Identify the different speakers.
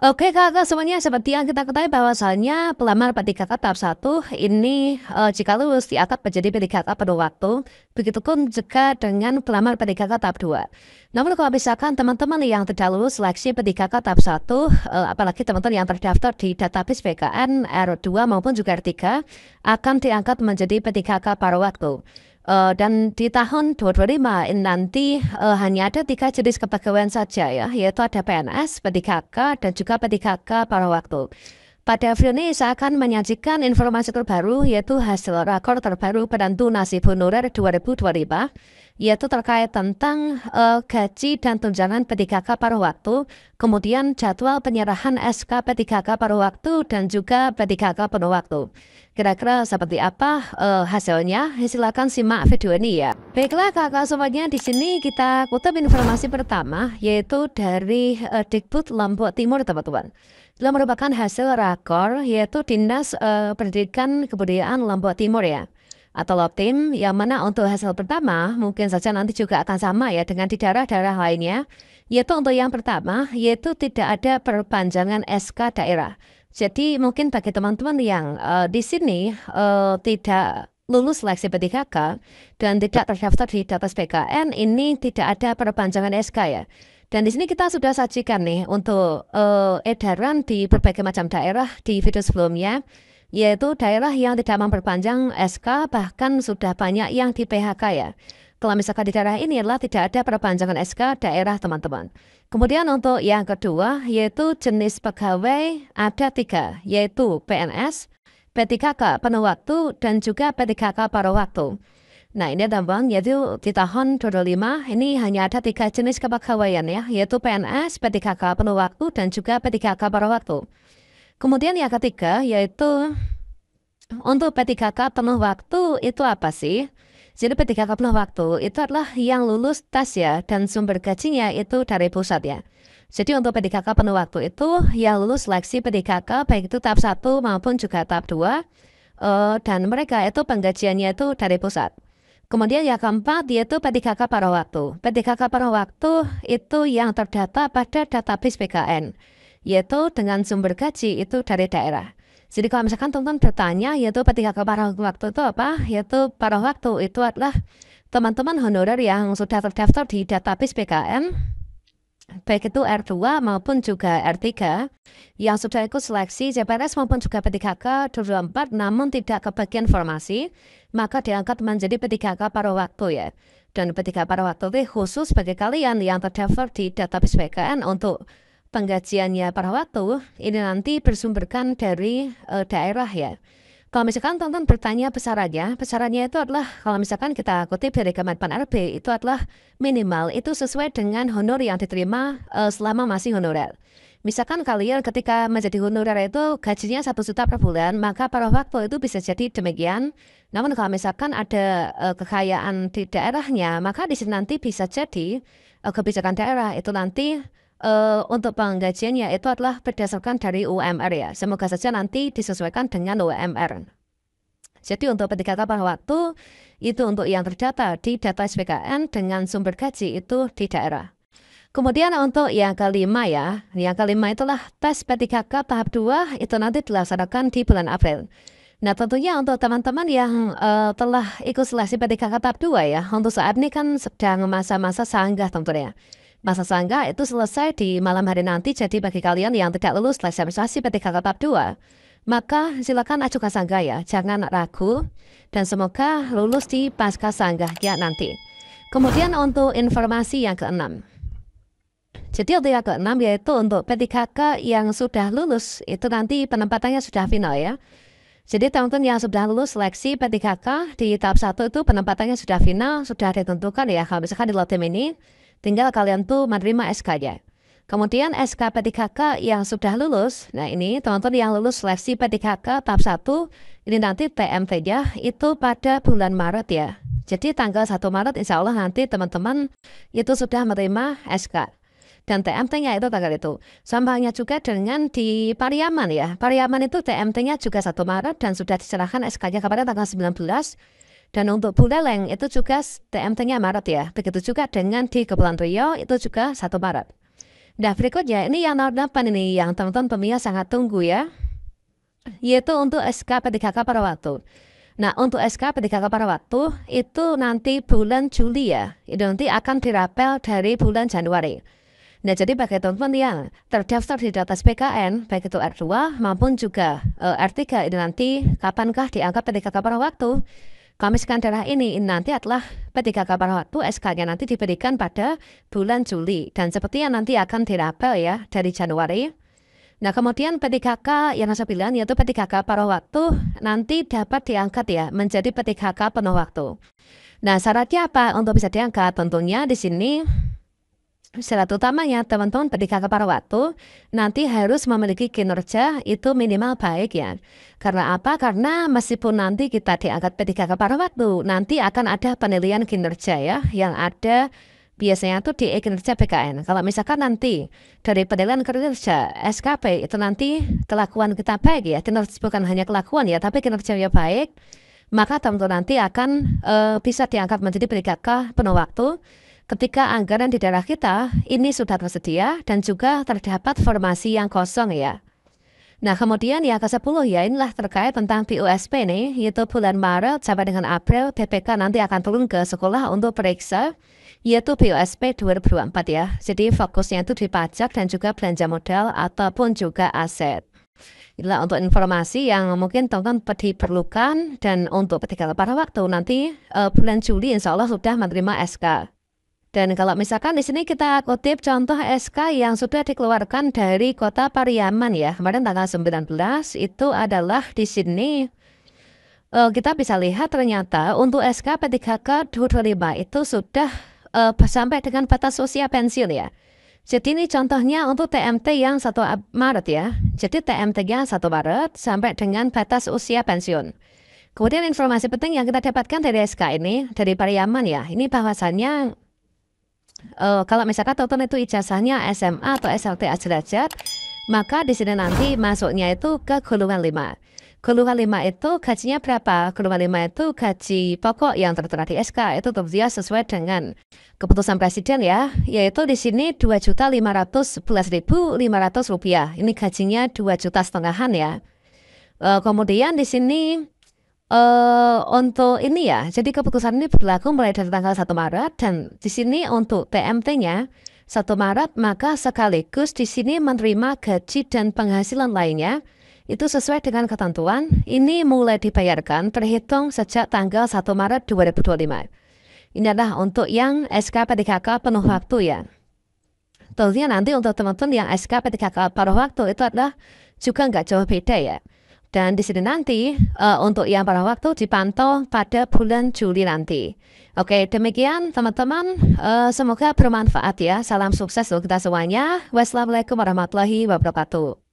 Speaker 1: Oke Kakak semuanya, seperti yang kita ketahui bahwasannya pelamar P3K tahap 1 ini jika lulus diangkat menjadi P3K pada waktu, begitupun juga dengan pelamar P3K tahap 2. Namun kalau misalkan teman-teman yang tidak lulus seleksi P3K tahap 1, apalagi teman-teman yang terdaftar di database PKN R2 maupun juga R3 akan diangkat menjadi P3K pada waktu. Dan di tahun 2025 ini nanti hanya ada 3 jenis kepegawaian saja ya, yaitu ada PNS, P3K, dan juga P3K paruh waktu. Pada video ini saya akan menyajikan informasi terbaru yaitu hasil rakor terbaru penentu nasib honorer 2025, yaitu terkait tentang gaji dan tunjangan P3K paruh waktu, kemudian jadwal penyerahan SK P3K paruh waktu dan juga P3K penuh waktu. Kira-kira seperti apa hasilnya? Silakan simak video ini ya. Baiklah kakak semuanya, di sini kita kutip informasi pertama yaitu dari Dikbud Lombok Timur teman-teman. Itu merupakan hasil rakor yaitu Dinas Pendidikan Kebudayaan Lombok Timur ya, atau Loptim, yang mana untuk hasil pertama mungkin saja nanti juga akan sama ya dengan di daerah-daerah lainnya, yaitu untuk yang pertama yaitu tidak ada perpanjangan SK daerah. Jadi mungkin bagi teman-teman yang di sini tidak lulus seleksi P3K dan tidak terdaftar di data PKN, ini tidak ada perpanjangan SK ya. Dan di sini kita sudah sajikan nih untuk edaran di berbagai macam daerah di video sebelumnya, yaitu daerah yang tidak memperpanjang SK bahkan sudah banyak yang di PHK ya. Kalau misalkan di daerah ini adalah tidak ada perpanjangan SK daerah teman-teman. Kemudian untuk yang kedua yaitu jenis pegawai ada 3, yaitu PNS, P3K penuh waktu, dan juga P3K paruh waktu. Nah ini teman-teman, yaitu di tahun 2025 ini hanya ada 3 jenis kepegawaian ya, yaitu PNS, P3K penuh waktu, dan juga P3K paruh waktu. Kemudian yang ketiga yaitu untuk P3K penuh waktu itu apa sih? Jadi P3K penuh waktu itu adalah yang lulus tes ya, dan sumber gajinya itu dari pusat ya. Jadi untuk P3K penuh waktu itu yang lulus seleksi P3K baik itu tahap 1 maupun juga tahap 2, dan mereka itu penggajiannya itu dari pusat. Kemudian yang keempat yaitu P3K paruh waktu. P3K paruh waktu itu yang terdata pada database PKN, yaitu dengan sumber gaji itu dari daerah. Jadi kalau misalkan teman-teman bertanya yaitu P3K paruh waktu itu apa? Yaitu paruh waktu itu adalah teman-teman honorer yang sudah terdaftar di database PKN, baik itu R2 maupun juga R3, yang sudah ikut seleksi CPNS maupun juga P3K 24 namun tidak kebagian formasi, maka diangkat menjadi P3K paruh waktu ya. Dan P3K paruh waktu itu khusus bagi kalian yang terdaftar di database PKN untuk penggajiannya pada waktu ini nanti bersumberkan dari daerah ya. Kalau misalkan teman-teman bertanya besarannya itu adalah kalau misalkan kita kutip dari Kemenpan RB itu adalah minimal itu sesuai dengan honor yang diterima selama masih honorer. Misalkan kalian ketika menjadi honorer itu gajinya 1 juta per bulan, maka pada waktu itu bisa jadi demikian. Namun kalau misalkan ada kekayaan di daerahnya, maka di sini nanti bisa jadi kebijakan daerah itu nanti untuk penggajiannya itu adalah berdasarkan dari UMR ya. Semoga saja nanti disesuaikan dengan UMR. Jadi untuk P3K pada waktu itu untuk yang terdata di data SPKN dengan sumber gaji itu di daerah. Kemudian untuk yang kelima ya, yang kelima itulah tes P3K tahap 2 itu nanti dilaksanakan di bulan April. Nah tentunya untuk teman-teman yang telah ikut seleksi P3K tahap 2 ya, untuk saat ini kan sedang masa-masa sanggah tentunya. Masa sanggah itu selesai di malam hari nanti, jadi bagi kalian yang tidak lulus seleksi administrasi P3K tahap 2, maka silakan ajukan sanggah ya, jangan ragu, dan semoga lulus di pasca sanggahnya nanti. Kemudian untuk informasi yang keenam. Jadi untuk yang keenam yaitu untuk P3K yang sudah lulus, itu nanti penempatannya sudah final ya. Jadi teman-teman yang sudah lulus seleksi P3K di tahap 1 itu penempatannya sudah final, sudah ditentukan ya, kalau misalkan di Loptim ini, tinggal kalian tuh menerima SK-nya. Kemudian SK P3K yang sudah lulus, nah ini teman-teman yang lulus seleksi P3K tahap 1, ini nanti TMT-nya itu pada bulan Maret ya. Jadi tanggal 1 Maret insya Allah nanti teman-teman itu sudah menerima SK. Dan TMT-nya itu tanggal itu. Sama halnya juga dengan di Pariaman ya. Pariaman itu TMT-nya juga 1 Maret dan sudah diserahkan SK-nya kepada tanggal 19. Dan untuk Buleleng itu juga TMT-nya Maret ya. Begitu juga dengan di Kepulauan Riau itu juga 1 Maret. Nah, berikutnya ini yang nomor 8 ini yang teman-teman pemia sangat tunggu ya, yaitu untuk SK P3K pada waktu. Nah, untuk SK P3K pada waktu itu nanti bulan Juli ya, itu nanti akan dirapel dari bulan Januari. Nah, jadi bagi teman-teman yang terdaftar di data PKN, baik itu R2 maupun juga R3, ini nanti kapankah dianggap P3K pada waktu? Kami daerah ini nanti adalah P3K pada waktu, SK-nya nanti diberikan pada bulan Juli. Dan seperti yang nanti akan dirapel ya dari Januari. Nah, kemudian P3K yang saya bilang yaitu P3K pada waktu nanti dapat diangkat ya menjadi P3K penuh waktu. Nah, syaratnya apa untuk bisa diangkat? Tentunya di sini syarat utamanya teman-teman P3K pada waktu nanti harus memiliki kinerja itu minimal baik ya. Karena apa? Karena meskipun nanti kita diangkat P3K pada waktu, nanti akan ada penilaian kinerja ya yang ada biasanya tuh di kinerja PKN. Kalau misalkan nanti dari penilaian kinerja SKP itu nanti kelakuan kita baik ya, kinerja bukan hanya kelakuan ya, tapi kinerjanya baik, maka teman-teman nanti akan bisa diangkat menjadi P3K penuh waktu ketika anggaran di daerah kita ini sudah tersedia dan juga terdapat formasi yang kosong ya. Nah, kemudian yang ke-10 ya inilah terkait tentang PUSP nih, yaitu bulan Maret sampai dengan April PPK nanti akan turun ke sekolah untuk periksa, yaitu PUSP 2024 ya. Jadi fokusnya itu di pajak dan juga belanja modal ataupun juga aset. Inilah untuk informasi yang mungkin teman-teman diperlukan, dan untuk P3K pada waktu nanti bulan Juli insya Allah sudah menerima SK. Dan kalau misalkan di sini kita kutip contoh SK yang sudah dikeluarkan dari Kota Pariaman ya, kemarin tanggal 19 itu adalah di sini kita bisa lihat ternyata untuk SK P3K 2025 itu sudah sampai dengan batas usia pensiun ya. Jadi ini contohnya untuk TMT yang 1 Maret ya. Jadi TMT-nya 1 Maret sampai dengan batas usia pensiun. Kemudian informasi penting yang kita dapatkan dari SK ini, dari Pariaman ya, ini bahwasannya kalau misalkan teman-teman itu ijazahnya SMA atau SLTA sederajat, maka di sini nanti masuknya itu ke golongan 5. Golongan 5 itu gajinya berapa? Golongan 5 itu gaji pokok yang tertera di SK itu tersedia sesuai dengan keputusan Presiden ya, yaitu di sini Rp2.511.500. Ini gajinya 2,5 juta ya. Kemudian di sini untuk ini ya, jadi keputusan ini berlaku mulai dari tanggal 1 Maret dan di sini untuk TMT-nya 1 Maret, maka sekaligus di sini menerima gaji dan penghasilan lainnya itu sesuai dengan ketentuan ini mulai dibayarkan terhitung sejak tanggal 1 Maret 2025. Ini adalah untuk yang SK P3K penuh waktu ya. Tentunya nanti untuk teman-teman yang SK P3K penuh waktu itu adalah juga nggak jauh beda ya. Dan di sini nanti untuk yang pada waktu dipantau pada bulan Juli nanti. Oke, demikian teman-teman. Semoga bermanfaat ya. Salam sukses untuk kita semuanya. Wassalamualaikum warahmatullahi wabarakatuh.